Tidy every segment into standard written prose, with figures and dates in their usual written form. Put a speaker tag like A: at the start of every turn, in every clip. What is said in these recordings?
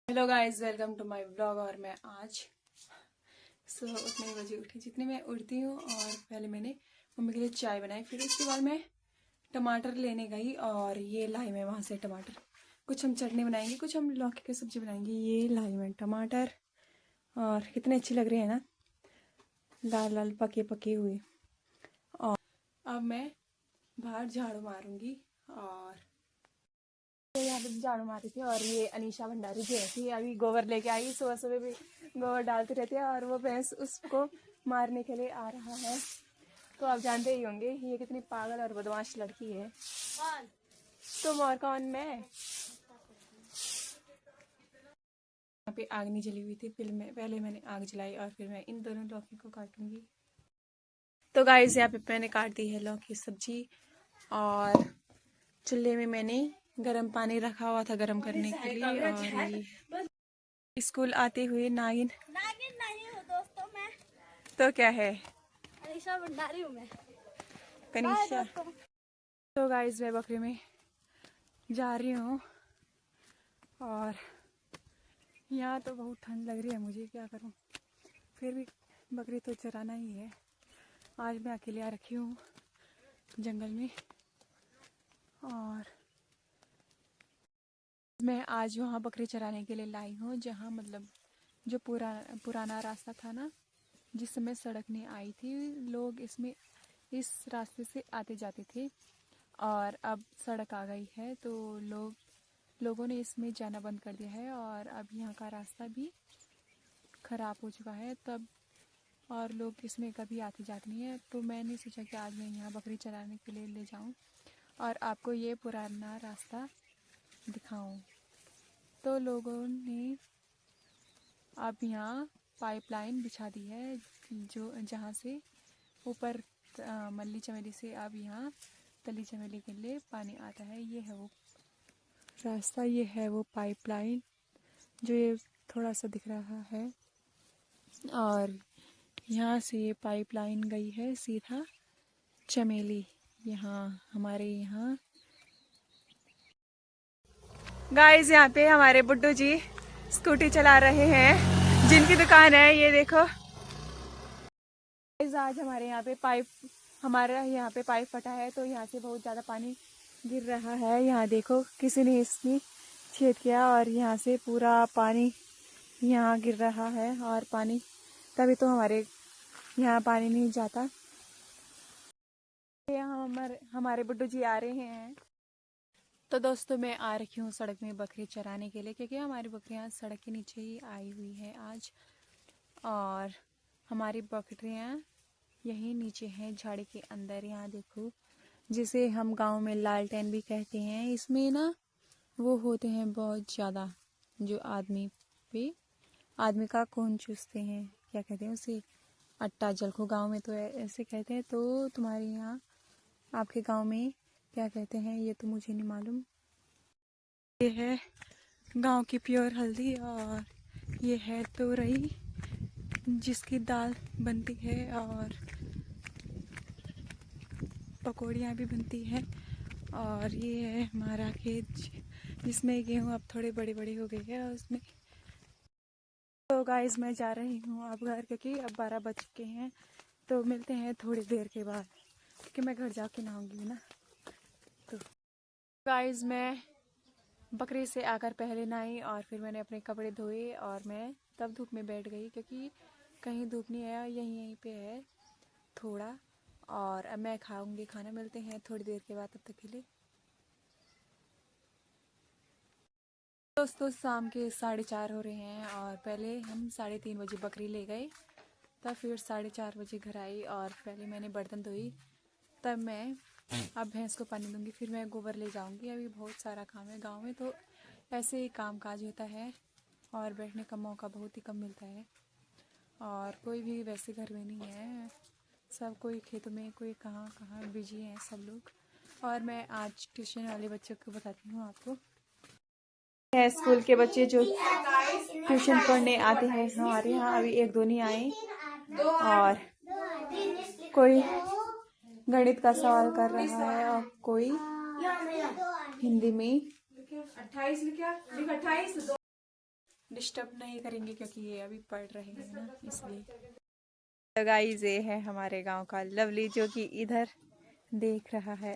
A: Hello guys, welcome to my blog. और मैं आज सुबह उतने बजे उठी जितने मैं उठती हूँ। और पहले मैंने मम्मी के लिए चाय बनाई, फिर उसके बाद मैं टमाटर लेने गई और ये लाई मैं वहाँ से टमाटर। कुछ हम चटनी बनाएंगे, कुछ हम लौकी की सब्जी बनाएंगे। ये लाई मैं टमाटर और कितने अच्छे लग रहे हैं ना, लाल लाल पके पके हुए। और अब मैं बाहर झाड़ू मारूंगी और तो यहाँ पे झाड़ू मारी थी। और ये अनीशा भंडारी जी थी, अभी गोबर लेके आई। सुबह सुबह भी गोबर डालती रहती है और वो भैंस उसको मारने के लिए आ रहा है। तो आप जानते ही होंगे ये कितनी पागल और बदमाश लड़की है। तुम और कौन? मैं यहाँ पे आग नहीं जली हुई थी, फिर मैं पहले मैंने आग जलाई और फिर मैं इन दोनों लौकी को काटूंगी। तो गाइस, यहाँ पे मैंने काट दी है लौकी सब्जी और चूल्हे में मैंने गर्म पानी रखा हुआ था गर्म करने के लिए। और ये स्कूल आते हुए नागिन
B: नागिन नहीं हूँ दोस्तों मैं।
A: तो क्या है?
B: अनीशा भंडारी हूँ मैं।
A: कनिष्का। तो गाइस, मैं बकरी में जा रही हूँ और यहाँ तो बहुत ठंड लग रही है मुझे, क्या करूँ। फिर भी बकरी तो चराना ही है। आज मैं अकेले आ रखी हूँ जंगल में और मैं आज वहाँ बकरी चराने के लिए लाई हूँ जहाँ मतलब जो पुराना रास्ता था ना, जिस समय सड़क नहीं आई थी, लोग इसमें इस रास्ते से आते जाते थे और अब सड़क आ गई है तो लोगों ने इसमें जाना बंद कर दिया है और अब यहाँ का रास्ता भी ख़राब हो चुका है तब, और लोग इसमें कभी आते जाते नहीं है। तो मैंने सोचा कि आज मैं यहाँ बकरी चराने के लिए ले जाऊँ और आपको ये पुराना रास्ता दिखाऊँ। तो लोगों ने अब यहाँ पाइपलाइन बिछा दी है जो जहाँ से ऊपर मल्ली चमेली से अब यहाँ तली चमेली के लिए पानी आता है। ये है वो रास्ता, ये है वो पाइपलाइन जो ये थोड़ा सा दिख रहा है। और यहाँ से ये पाइपलाइन गई है सीधा चमेली। यहाँ हमारे यहाँ गाइस, यहाँ पे हमारे बुड्डू जी स्कूटी चला रहे हैं, जिनकी दुकान है ये देखो। आज हमारे यहाँ पे पाइप फटा है तो यहाँ से बहुत ज़्यादा पानी गिर रहा है। यहाँ देखो किसी ने इसमें छेद किया और यहाँ से पूरा पानी यहाँ गिर रहा है और पानी तभी तो हमारे यहाँ पानी नहीं जाता। यहाँ हमारे बुड्डू जी आ रहे हैं। तो दोस्तों, मैं आ रखी हूँ सड़क में बकरी चराने के लिए क्योंकि हमारी बकरियाँ सड़क के नीचे ही आई हुई है आज। और हमारी बकरियाँ यहीं नीचे हैं झाड़ी के अंदर। यहाँ देखो, जिसे हम गांव में लालटेन भी कहते हैं। इसमें ना वो होते हैं बहुत ज़्यादा जो आदमी का खून चूसते हैं, क्या कहते हैं उसे, अट्टा जल को गाँव में तो ऐसे कहते हैं। तो तुम्हारे यहाँ आपके गांव में क्या कहते हैं ये तो मुझे नहीं मालूम। ये है गांव की प्योर हल्दी और ये है तोरई जिसकी दाल बनती है और पकौड़ियाँ भी बनती है। और ये है हमारा खेत जिसमें गेहूँ अब थोड़े बड़े बड़े हो गए हैं उसमें। तो गाइस, मैं जा रही हूँ अब घर क्योंकि अब 12 बज चुके हैं। तो मिलते हैं थोड़ी देर के बाद क्योंकि मैं घर जाके नहाऊंगी ना। तो गाइस, मैं बकरी से आकर पहले नहाई और फिर मैंने अपने कपड़े धोए और मैं तब धूप में बैठ गई क्योंकि कहीं धूप नहीं है, यहीं पे है थोड़ा। और अब मैं खाऊंगी खाना। मिलते हैं थोड़ी देर के बाद, तब तक के लिए। दोस्तों, शाम के 4:30 हो रहे हैं और पहले हम 3:30 बजे बकरी ले गए, तब फिर 4:30 बजे घर आई और पहले मैंने बर्तन धोई। तब मैं अब भैंस को पानी दूंगी, फिर मैं गोबर ले जाऊंगी। अभी बहुत सारा काम है गांव में, तो ऐसे ही काम काज होता है और बैठने का मौका बहुत ही कम मिलता है। और कोई भी वैसे घर में नहीं है, सब कोई खेतों में, कोई कहाँ कहाँ बिजी हैं सब लोग। और मैं आज ट्यूशन वाले बच्चों को बताती हूँ आपको। है स्कूल के बच्चे जो ट्यूशन पढ़ने आते हैं हमारे यहाँ। अभी 1-2 नहीं आए और कोई गणित का सवाल कर रहा है और कोई हिंदी में। डिस्टर्ब नहीं करेंगे क्योंकि ये अभी पढ़ रहे हैं ना, इसलिए। तो गाइस ये है हमारे गांव का लवली जो कि इधर देख रहा है।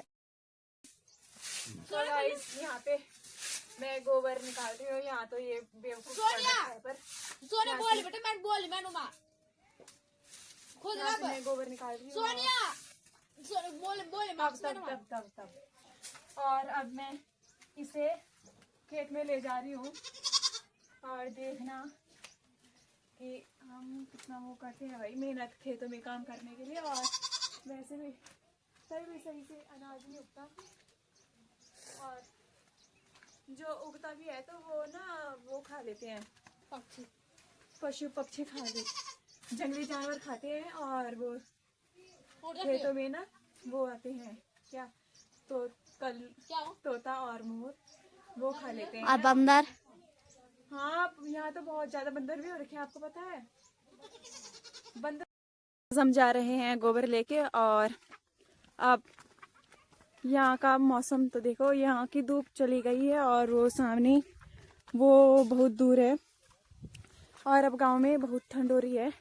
A: तो गाइस यहाँ पे मैं गोबर निकाल रही हूँ। यहाँ तो ये बेवकूफ है पर
B: सोनिया बोल बेटा, मैं बोल मैं नुमा खुद
A: यहाँ से मैं गोबर निकाल रही हूँ।
B: सोनिया सोनिया बोल बोल मैं
A: तब और अब मैं इसे खेत में ले जा रही हूँ और देखना कि हम कितना वो करते हैं भाई, मेहनत खेतों में काम करने के लिए। और वैसे भी सही से अनाज नहीं उगता, और जो उगता भी है तो वो ना वो खा लेते हैं पशु पक्षी खा लेते, जंगली जानवर खाते हैं। और वो खेतों में ना वो आते हैं क्या, तो कल तोता और मोर वो खा लेते हैं।
B: और बंदर,
A: हाँ यहाँ तो बहुत ज्यादा बंदर भी हो रखे हैं, आपको पता है। बंदर हम जा रहे हैं गोबर लेके। और अब यहाँ का मौसम तो देखो, यहाँ की धूप चली गई है और वो सामने वो बहुत दूर है। और अब गांव में बहुत ठंड हो रही है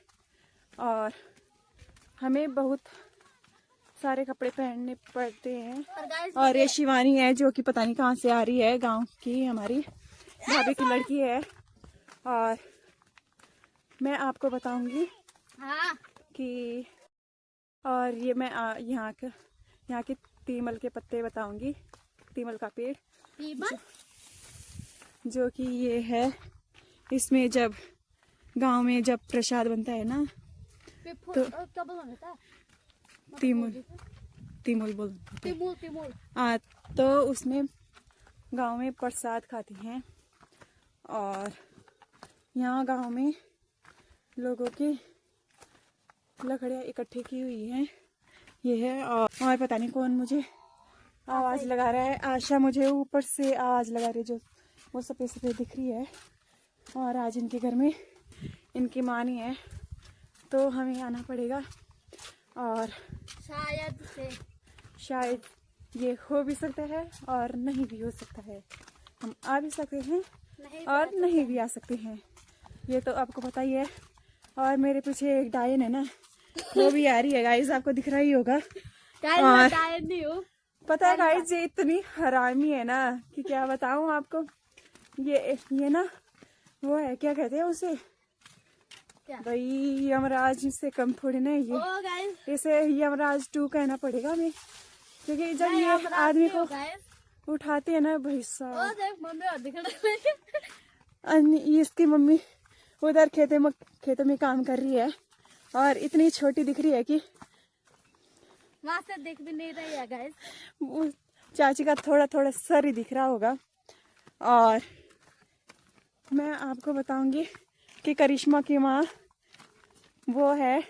A: और हमें बहुत सारे कपड़े पहनने पड़ते हैं। और ये शिवानी है जो कि पता नहीं कहाँ से आ रही है, गांव की हमारी भाभी की लड़की है। और मैं आपको बताऊंगी कि, और ये मैं यहाँ के तीमल के पत्ते बताऊंगी, तीमल का पेड़ जो कि ये है। इसमें जब गांव में जब प्रसाद बनता है ना तो तीमुल बोलते हैं। तो उसमें गांव में प्रसाद खाती हैं। और यहाँ गांव में लोगों की लकड़ियाँ इकट्ठी की हुई हैं, ये है। और पता नहीं कौन मुझे आवाज लगा रहा है। आशा मुझे ऊपर से आवाज लगा रही है, जो वो सफेद सफेद दिख रही है। और आज इनके घर में इनकी माँ नहीं है तो हमें आना पड़ेगा। और शायद ये हो भी सकता है और नहीं भी हो सकता है। हम आ भी सकते हैं और नहीं भी आ सकते हैं, ये तो आपको पता ही है। और मेरे पीछे एक डायन है ना, वो भी आ रही है गाइस, आपको दिख रहा ही होगा। और पता है गाइस, ये इतनी हरामी है ना कि क्या बताऊं आपको। ये ना वो है, क्या कहते हैं उसे भाई, यमराज से कम थोड़ी ना ये। इसे यमराज 2 कहना पड़ेगा हमें, क्योंकि जब ये आदमी को उठाते हैं ना भाई साहब। इसकी मम्मी उधर खेतों में काम कर रही है और इतनी छोटी दिख रही है कि
B: वहाँ से दिख भी नहीं रही है गाइस।
A: वो चाची का थोड़ा थोड़ा सर ही दिख रहा होगा। और मैं आपको बताऊंगी कि करिश्मा की माँ वो है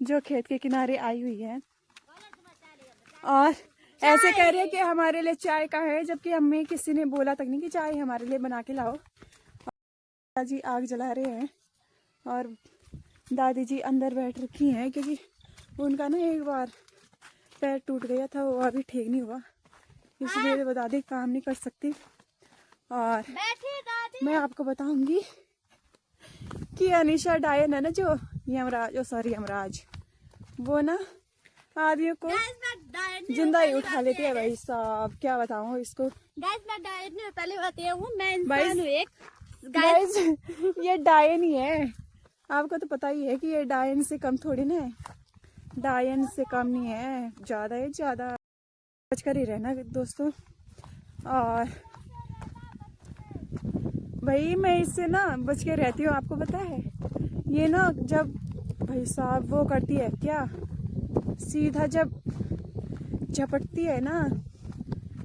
A: जो खेत के किनारे आई हुई है और ऐसे कह रही है कि हमारे लिए चाय का है, जबकि हमें किसी ने बोला तक नहीं कि चाय हमारे लिए बना के लाओ। दादाजी आग जला रहे हैं और दादी जी अंदर बैठ रखी हैं, क्योंकि उनका ना एक बार पैर टूट गया था, वो अभी ठीक नहीं हुआ, इसलिए वो दादी काम नहीं कर सकती। और मैं आपको बताऊंगी कि अनीशा डायन है ना, जो यमराज वो ना आदमियों को जिंदा ही उठा लेती है भाई साहब। क्या बताऊं इसको
B: गाइस, मैं डायन नहीं, पहले बताती हूँ मैं इंसान हूँ एक।
A: गाइस ये डायन ही है, आपको तो पता ही है कि ये डायन से कम थोड़ी ना है, डायन से कम नहीं है, ज्यादा है, ज्यादा बच कर ही रहना दोस्तों। और भाई मैं इससे ना बच के रहती हूँ, आपको पता है। ये ना जब भाई साहब वो करती है क्या, सीधा जब झपटती है ना,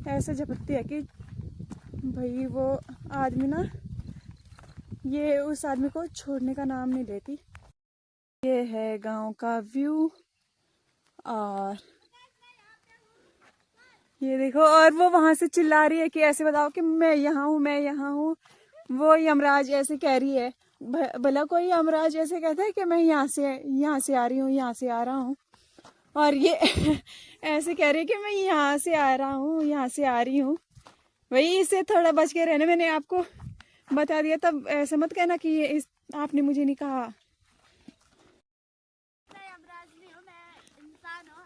A: ऐसे झपटती है कि भाई वो आदमी ना, ये उस आदमी को छोड़ने का नाम नहीं लेती। ये है गांव का व्यू और ये देखो। और वो वहां से चिल्ला रही है कि ऐसे बताओ कि मैं यहाँ हूँ, मैं यहाँ हूँ। वो यमराज ऐसे कह रही है, भला कोई यमराज ऐसे कहता है कि मैं यहाँ से आ रही हूँ, यहाँ से आ रहा हूँ। और ये ऐसे कह रही है कि मैं यहाँ से आ रहा हूँ, यहाँ से आ रही हूँ। वही इससे थोड़ा बच के रहना, मैंने आपको बता दिया, तब ऐसे मत कहना कि ये इस आपने मुझे नहीं कहा।
B: मैं यमराज नहीं हूँ, मैं इंसान हूँ।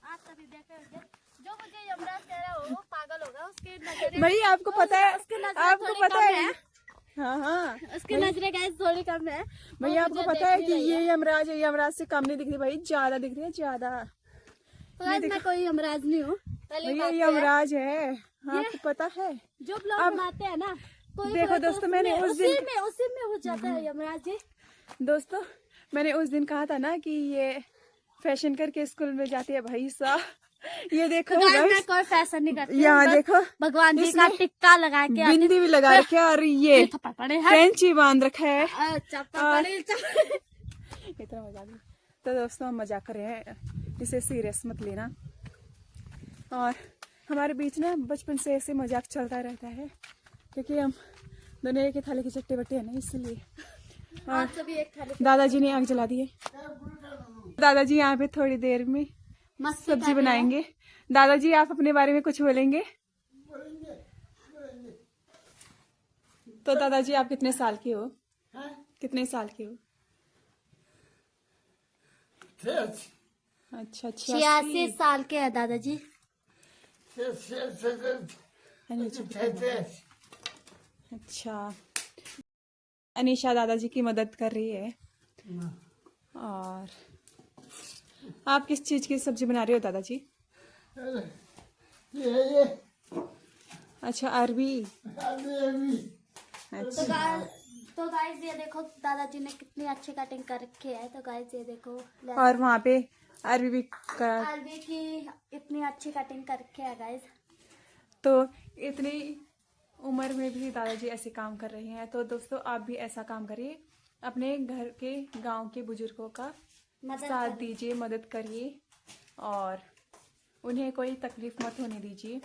B: आप सभी देखे होंगे जो मुझे यमराज कह रहा हो वो पागल होगा। उसकी नजरें
A: भाई आपको पता है,
B: उसकी नजरें
A: आपको
B: थोड़ी
A: पता
B: कम
A: है, हाँ हाँ
B: उसकी नजरें गाइस थोड़ी कम है।
A: भाई
B: वो
A: आपको
B: मुझे
A: पता
B: देख
A: है
B: नहीं
A: कि
B: रही
A: ये
B: है।
A: यमराज है, यमराज से कम नहीं दिख रही भाई, ज्यादा दिख रही है, ज्यादा।
B: तो गाइस मैं कोई यमराज नहीं हूँ। पहली
A: भैया
B: बात
A: ये
B: तो है,
A: यमराज है, आपको पता है।
B: जो ब्लॉग
A: अब
B: बनाते हैं ना कोई
A: देखो
B: कोई तो
A: दोस्तों, मैंने उस
B: उसी
A: दिन
B: में हो जाता है यमराज जी।
A: दोस्तों मैंने उस दिन कहा था ना कि ये फैशन करके स्कूल में जाती है भाई साहब। ये देखो
B: तो गाइस
A: गाइस,
B: मैं कोई फैशन नहीं करती हूँ,
A: यहाँ
B: बस
A: देखो
B: भगवान जी का
A: इसने
B: टिक्का लगा के आती
A: बिंदी भी लगा रखी है, और ये
B: थप्पड़ पड़े हैं।
A: कैंची बांध रखा है।
B: चप्पल
A: और-
B: पड़े
A: इतना मजाक नहीं। तो दोस्तों हम मजाक कर रहे हैं, इसे सीरियस मत लेना। और हमारे बीच ना बचपन से ऐसे मजाक चलता रहता है, क्योंकि हम दोनों एक ही थाली के चट्टे बट्टे हैं ना, इसलिए। और
B: आप सभी एक थाली
A: दादाजी ने आग जला दी है। दादाजी यहाँ पे थोड़ी देर में
B: मस्ती
A: सब्जी
B: कर रहे हैं।
A: बनाएंगे। दादाजी आप अपने बारे में कुछ बोलेंगे? तो दादाजी आप कितने साल के हो? कितने साल के हो? अच्छा
B: 86 साल के है दादाजी।
A: अच्छा, अनीशा दादाजी की मदद कर रही है। और आप किस चीज की सब्जी बना रहे हो दादाजी?
C: ये
A: अच्छा अरबी।
B: तो
A: अच्छा
B: गाइस ये देखो दादाजी ने कितनी अच्छी कटिंग कर रखी है। तो गाइस ये देखो
A: और वहाँ पे अरबी भी
B: अरबी की इतनी अच्छी कटिंग कर रखी है गाइस।
A: तो इतनी उम्र में भी दादाजी ऐसे काम कर रहे हैं। तो दोस्तों आप भी ऐसा काम करिए, अपने घर के गांव के बुजुर्गों का साथ दीजिए, मदद करिए, और उन्हें कोई तकलीफ मत होने दीजिए।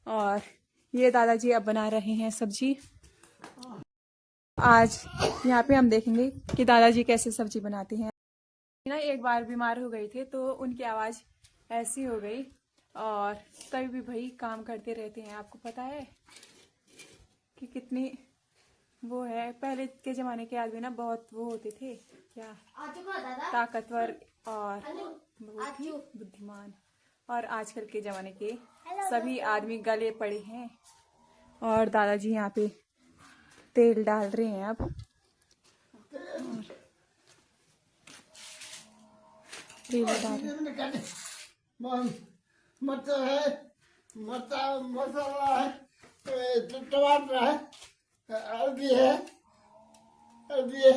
A: और ये दादाजी अब बना रहे हैं सब्जी। आज यहाँ पे हम देखेंगे कि दादाजी कैसे सब्जी बनाते हैं। ना एक बार बीमार हो गए थे तो उनकी आवाज़ ऐसी हो गई, और तभी भी भाई काम करते रहते हैं। आपको पता है कि कितनी वो है, पहले के ज़माने के आदमी ना बहुत वो होते थे, क्या ताकतवर और बहुत ही बुद्धिमान। और आजकल के ज़माने के सभी आदमी गले पड़े हैं। और दादाजी यहाँ पे तेल डाल रहे हैं अब। और तेल डाल
C: मटर है, मसाला है, टमाटर है, हल्दी है,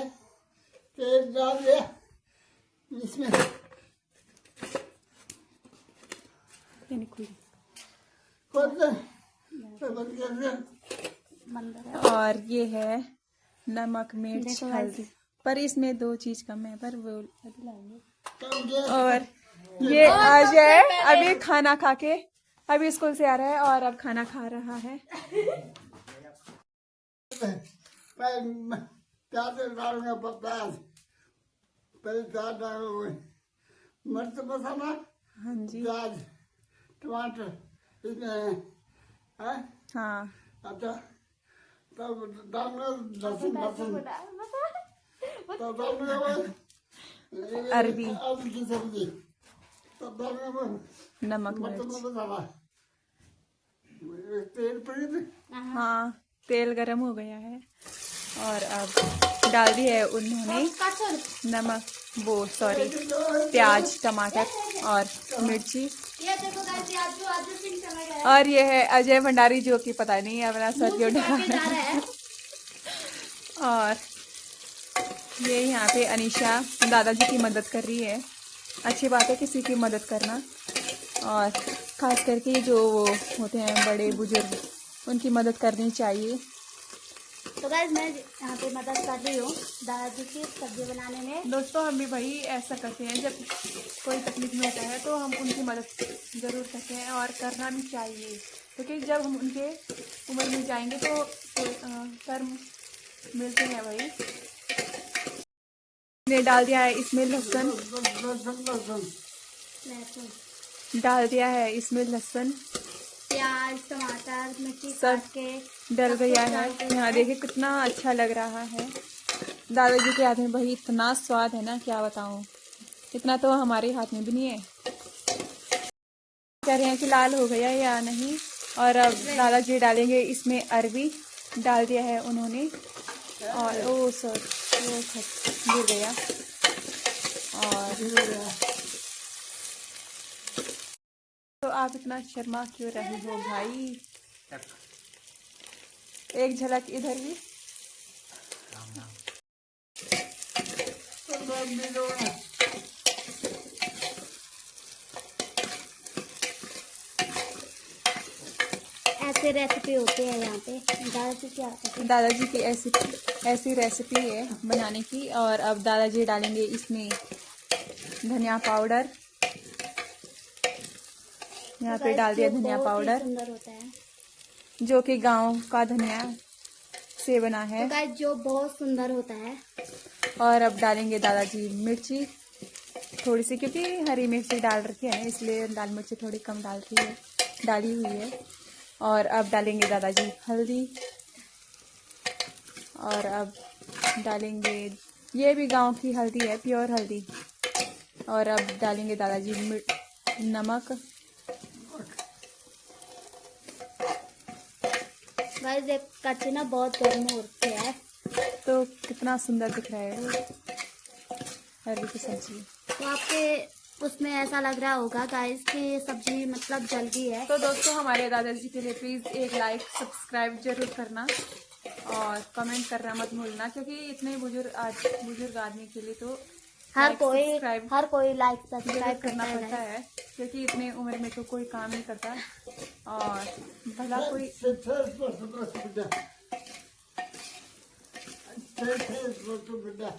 C: तेल डाल दिया इसमें। बंद कर दिया।
A: और ये है नमक, मिर्च, हल्दी, पर इसमें 2 चीज कम है, पर वो और ये आज है अभी खाना खा के, अभी स्कूल से आ रहा है और अब खाना खा रहा है।
C: प्याज डालूंगा, प्याज पहले प्याज डालूंगा, मिर्च मसाला,
A: हाँ जी,
C: प्याज, टमाटर इसमें है।
A: हाँ
C: अच्छा तब डालूंगा लहसुन, तब डालूंगा
A: अरबी,
C: आलू की सब्जी, तब डालूंगा
A: नमक,
C: मटर
A: मिर्च।
C: मसाला, तेल पड़ी थी।
A: हाँ तेल गरम हो गया है और अब डाल दी है उन्होंने नमक, वो सॉरी प्याज, टमाटर और मिर्ची।
B: ये देखो गाइस ये आजू सिंह चला गया
A: और ये है अजय भंडारी, जो कि पता नहीं है अपना सर क्यों ढका
B: जा रहा है।
A: और ये यहाँ पे अनीशा दादाजी की मदद कर रही है। अच्छी बात है किसी की मदद करना, और खास करके जो वो होते हैं बड़े बुजुर्ग, उनकी मदद करनी चाहिए।
B: तो गाइस मैं यहाँ पे मदद कर रही हूँ दादाजी की सब्जी बनाने में।
A: दोस्तों हम भी भाई ऐसा करते हैं, जब कोई तकलीफ में होता है तो हम उनकी मदद ज़रूर करते हैं और करना भी चाहिए, क्योंकि जब हम उनके उम्र में जाएंगे तो कर्म मिलते हैं भाई। ने डाल दिया है इसमें लहसुन, डाल दिया है इसमें लहसुन,
B: प्याज टमाटर मिर्ची
A: सब
B: काट के
A: डल
B: सब
A: गया
B: कुछ
A: है।
B: डालते हैं।
A: यहाँ देखिए कितना अच्छा लग रहा है। दादाजी के हाथ में भाई इतना स्वाद है ना, क्या बताऊं। इतना तो हमारे हाथ में भी नहीं है। कह रहे हैं कि लाल हो गया या नहीं। और अब दादाजी डालेंगे इसमें अरबी, डाल दिया है उन्होंने। और ओ सर वो गिर गया। और तो आप इतना शर्मा क्यों रहे हो भाई। एक झलक इधर भी।
B: ऐसे रेसिपी होते हैं यहाँ पे। दादाजी क्या
A: दादाजी की ऐसी रेसिपी है बनाने की। और अब दादाजी डालेंगे इसमें धनिया पाउडर। यहाँ पे डाल दिया धनिया पाउडर,
B: सुंदर होता है,
A: जो कि गांव का धनिया से बना है।
B: तो गाइस जो बहुत सुंदर होता है।
A: और अब डालेंगे दादाजी मिर्ची थोड़ी सी, क्योंकि हरी मिर्ची डाल रखी है इसलिए लाल मिर्ची थोड़ी कम डाली हुई है। और अब डालेंगे दादाजी हल्दी। और अब डालेंगे, ये भी गांव की हल्दी है, प्योर हल्दी। और अब डालेंगे दादाजी नमक।
B: गाइस एक कच्चे ना बहुत गर्म होते हैं,
A: तो कितना सुंदर दिख रहा है वो अरबी की सब्जी।
B: तो आपके उसमें ऐसा लग रहा होगा गाइस कि सब्जी मतलब जल गई है।
A: तो दोस्तों हमारे दादाजी के लिए प्लीज एक लाइक सब्सक्राइब जरूर करना और कमेंट करना मत भूलना, क्योंकि इतने बुजुर्ग आदमी के लिए तो
B: हर कोई लाइक
A: जरूर
B: सब्सक्राइब
A: करना पड़ता है, क्योंकि इतने उम्र में तो कोई काम नहीं करता। और भला कोई
C: बेटा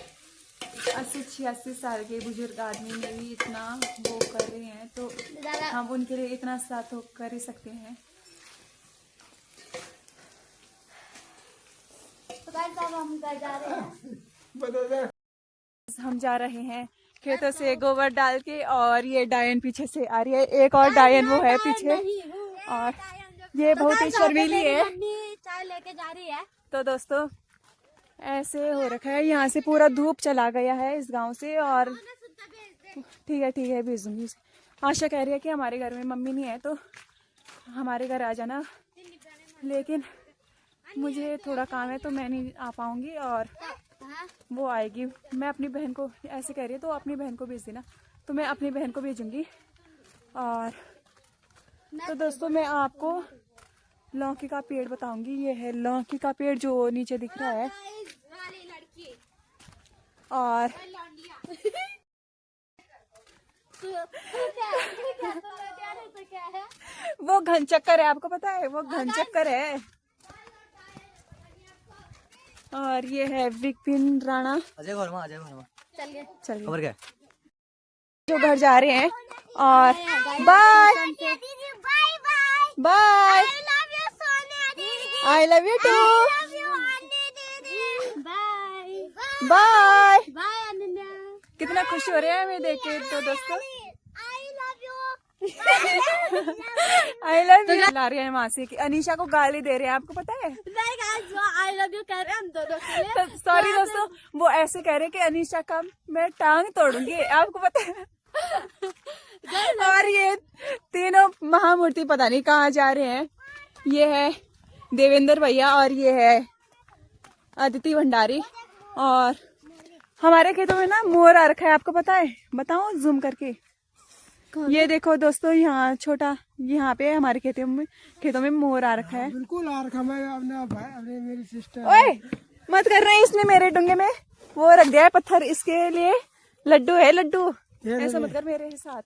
A: 80-86 साल के बुजुर्ग आदमी में भी इतना वो कर रहे हैं, तो
B: दादा
A: हम उनके लिए इतना साथ तो कर ही सकते हैं।
B: तो गाइस अब हम घर जा रहे हैं।
A: हम जा रहे हैं खेतों से गोबर डाल के, और ये डायन पीछे से आ रही है। एक और डायन वो है पीछे, और ये बहुत ही शर्मीली है।
B: चाय लेके जा रही है।
A: तो दोस्तों ऐसे हो रखा है, यहाँ से पूरा धूप चला गया है इस गांव से। और ठीक है भेज दूंगी। आशा कह रही है कि हमारे घर में मम्मी नहीं है तो हमारे घर आ जाना, लेकिन मुझे थोड़ा काम है तो मैं नहीं आ पाऊंगी और वो आएगी। मैं अपनी बहन को ऐसे कह रही है तो अपनी बहन को भेज देना, तो मैं अपनी बहन को भेजूंगी। और तो दोस्तों मैं आपको लौकी का पेड़ बताऊंगी। ये है लौकी का पेड़ जो नीचे दिख रहा है। और वो घन चक्कर है, आपको पता है वो घन चक्कर है। और ये है विपिन राणा।
D: अजय वर्मा
B: चलिए
A: चलिए
D: खबर क्या है?
A: जो घर जा रहे हैं। और bye bye, I love you too,
B: bye
A: bye.
B: Bye Ananya.
A: कितना खुश हो रहे हैं हमें देख के। तो दोस्तों आई लव यू ला रहे हैं मासी की। अनीशा को गाली दे रहे हैं, आपको पता है।
B: आई लव यू कह रहे हैं हम दोनों के लिए।
A: तो सॉरी दोस्तों, वो ऐसे कह रहे हैं कि अनीशा का मैं टांग तोड़ूंगी, आपको पता है। और ये तीनों महामूर्ति पता नहीं कहाँ जा रहे हैं। ये है देवेंद्र भैया और ये है अदिति भंडारी। और हमारे खेतों में ना मोर आ रखा है, आपको पता है। बताओ जूम करके। ये देखो दोस्तों, यहाँ छोटा, यहाँ पे हमारे खेतों में मोर आ रखा है।
C: बिल्कुल आ रखा। मैं अपने मेरी सिस्टर।
A: ओए मत कर रहे हैं, इसने मेरे डूंगे में वो रख दिया है पत्थर, इसके लिए लड्डू है लड्डू। ऐसा मत कर मेरे साथ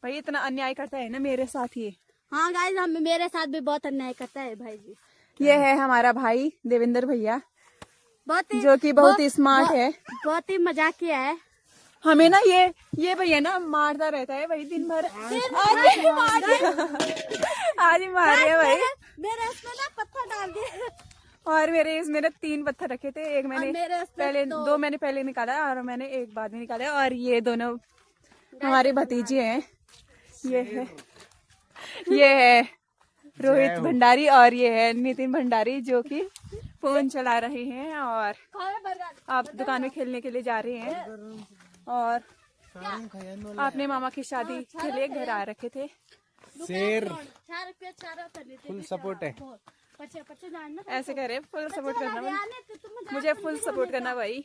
A: भाई, इतना अन्याय करता है ना मेरे साथ ये।
B: हाँ गाइस हम मेरे साथ भी बहुत अन्याय करता है भाई जी।
A: ये है हमारा भाई देवेंद्र भैया,
B: बहुत ही
A: जो कि बहुत ही स्मार्ट है।
B: बहुत ही मजाकिया है।
A: हमें ना ये भैया ना मारता रहता है भाई दिन भर। आज ही मार रहे हैं भाई।
B: मेरे उसमें ना पत्थर डाल दिए।
A: और मेरे इसमें ना 3 पत्थर रखे थे। एक मैंने
B: मेरे उसमें
A: पहले दो मैंने पहले निकाला और मैंने एक बाद में निकाला। और ये दोनों हमारे भतीजे हैं। ये है रोहित भंडारी और ये है नितिन भंडारी जो कि फोन चला रहे हैं और आप दुकान में खेलने के लिए जा रहे हैं। और आपने मामा की शादी के लिए घर आ रखे थे।
D: शेर फुल सपोर्ट है।
A: ऐसे कह रहे फुल सपोर्ट करना, मुझे फुल सपोर्ट करना भाई।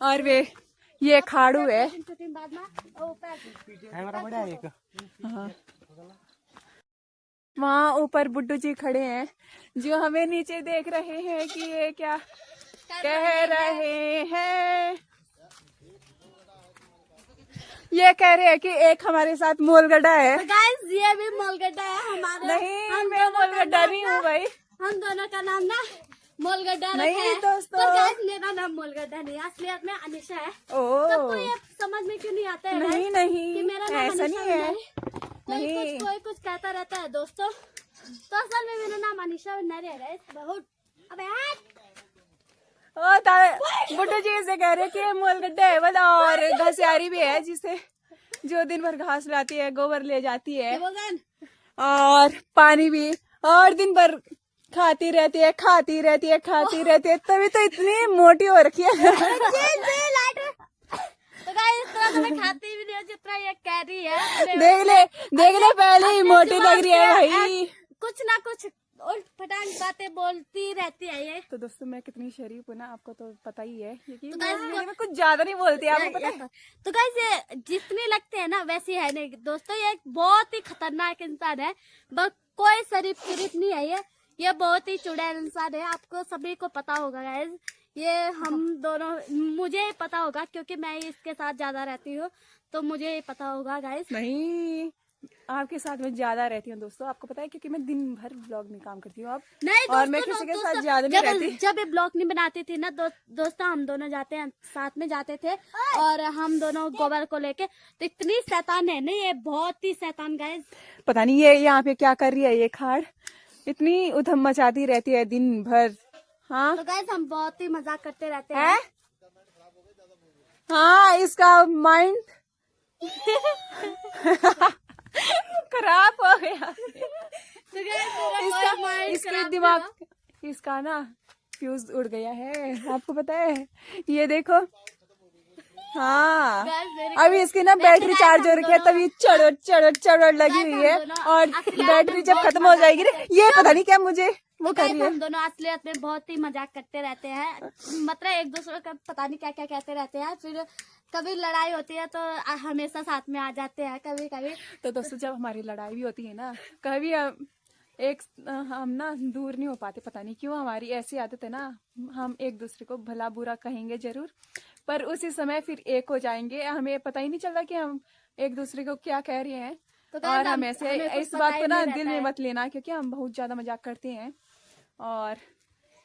A: और वे ये खाड़ू है। हाँ। वहाँ ऊपर बुड्डू जी खड़े हैं जो हमें नीचे देख रहे हैं कि ये क्या कह रहे हैं। ये कह रहे हैं कि एक हमारे साथ मोलगड्ढा है।
B: गाइस ये भी मोलगड्ढा है हमारा।
A: नहीं मैं मोलगड्ढा नहीं हूँ भाई।
B: हम दोनों का नाम ना मोलगड्ढा रखा
A: नहीं
B: है।
A: दोस्तों।
B: पर गाइस मेरा नाम मोलगड्ढा नहीं, असलियत में अनिशा है। सबको ये समझ में क्यों नहीं आता है
A: नहीं
B: guys,
A: नहीं
B: कि मेरा नाम
A: ऐसा
B: अनिशा
A: नहीं है।
B: कोई कुछ कहता रहता है दोस्तों। तो असल में मेरा नाम अनिशा भंडारी है गाइस। बहुत अबे
A: बुड्ढू जी से कह रहे कि ये मोलगड्ढा है वाला और घसियारी भी है जिसे जो दिन भर घास लाती है, गोबर ले जाती है और पानी भी, और दिन भर खाती रहती है तभी तो इतनी मोटी हो रखी है।
B: तो गाइस इस तरह तो मैं खाती भी नहीं हूँ जितना ये कह रही है।
A: देख ले पहले ही मोटी लग रही है भाई।
B: कुछ ना कुछ उल्ट फटांग बातें बोलती रहती है ये।
A: तो दोस्तों मैं कितनी शरीफ हूँ ना, आपको तो पता ही है क्योंकि
B: तो guys,
A: मैं कुछ ज्यादा नहीं बोलती, आपको पता है।
B: तो गाइस ये जितनी लगते हैं ना वैसी है नहीं दोस्तों। ये बहुत ही खतरनाक इंसान है, बस कोई शरीफ नहीं है ये बहुत ही चुड़ैल इंसान है। आपको सभी को पता होगा गाइस। ये हम दोनों, मुझे पता होगा क्योंकि मैं इसके साथ ज्यादा रहती हूँ तो मुझे पता होगा गाइस।
A: नहीं आपके साथ में ज्यादा रहती हूँ दोस्तों, आपको पता है क्योंकि मैं दिन भर ब्लॉग में काम करती हूँ अब।
B: नहीं
A: और मैं किसी के साथ ज्यादा नहीं रहती।
B: जब ये ब्लॉग नहीं बनाती थी ना दोस्तों, हम दोनों साथ में जाते थे और हम दोनों गोबर को लेके। तो इतनी शैतान है ना ये, बहुत ही शैतान गाइस।
A: पता नहीं ये यहाँ पे क्या कर रही है, ये खाड़ इतनी उधम मचाती रहती है दिन भर। हाँ
B: तो गाइस हम बहुत ही मजाक करते रहते हैं।
A: हाँ इसका माइंड खराब हो गया।
B: तो गाइस
A: इसका दिमाग, इसका ना फ्यूज उड़ गया है, आपको पता है। ये देखो हाँ अभी इसकी ना बैटरी चार्ज हो रखी है तभी चढ़ लगी हुई है और बैटरी जब खत्म हो जाएगी ये पता नहीं क्या मुझे वो कर रही है।
B: हम दोनों असलियत में बहुत ही मजाक करते रहते हैं, मतलब एक दूसरे का पता नहीं क्या क्या कहते रहते हैं। फिर कभी लड़ाई होती है तो हमेशा साथ में आ जाते हैं कभी कभी।
A: तो दोस्तों जब हमारी लड़ाई भी होती है ना कभी हम ना दूर नहीं हो पाते, पता नहीं क्यों हमारी ऐसी आदत है ना। हम एक दूसरे को भला बुरा कहेंगे जरूर पर उसी समय फिर एक हो जाएंगे, हमें पता ही नहीं चलता कि हम एक दूसरे को क्या कह रहे हैं।
B: तो
A: और हम ऐसे इस बात को ना दिल में मत लेना क्योंकि हम बहुत ज्यादा मजाक करते हैं और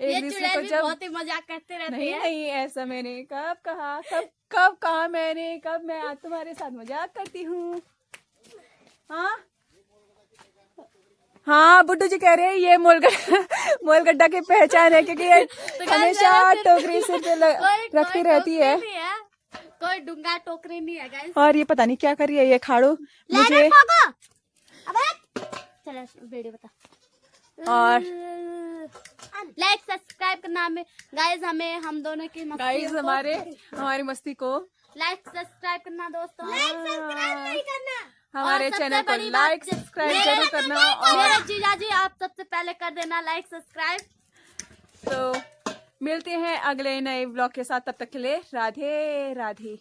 A: एक दूसरे को जब
B: बहुत ही मजाक करते रहते हैं।
A: नहीं ऐसा मैंने कब कहा मैंने कब मैं आज तुम्हारे साथ मजाक करती हूँ। हाँ बुड्ढू जी कह रहे हैं ये मोलगड्ढा की पहचान है क्योंकि ये हमेशा टोकरी सिर पे रखती रहती है।
B: कोई डूंगा टोकरी नहीं है गाइस।
A: और ये पता नहीं क्या कर रही है ये खाड़ू मुझे।
B: चलो वीडियो बता।
A: और
B: लाइक सब्सक्राइब करना हमें गाइस, हम दोनों की मस्ती
A: गाइस हमारी मस्ती को
B: लाइक सब्सक्राइब करना दोस्तों। लाइक सब्सक्राइब नहीं करना,
A: हमारे चैनल को लाइक सब्सक्राइब जरूर करना और
B: मेरे जीजा जी आप सबसे पहले कर देना लाइक सब्सक्राइब।
A: तो मिलते हैं अगले नए ब्लॉग के साथ, तब तक के लिए राधे राधे।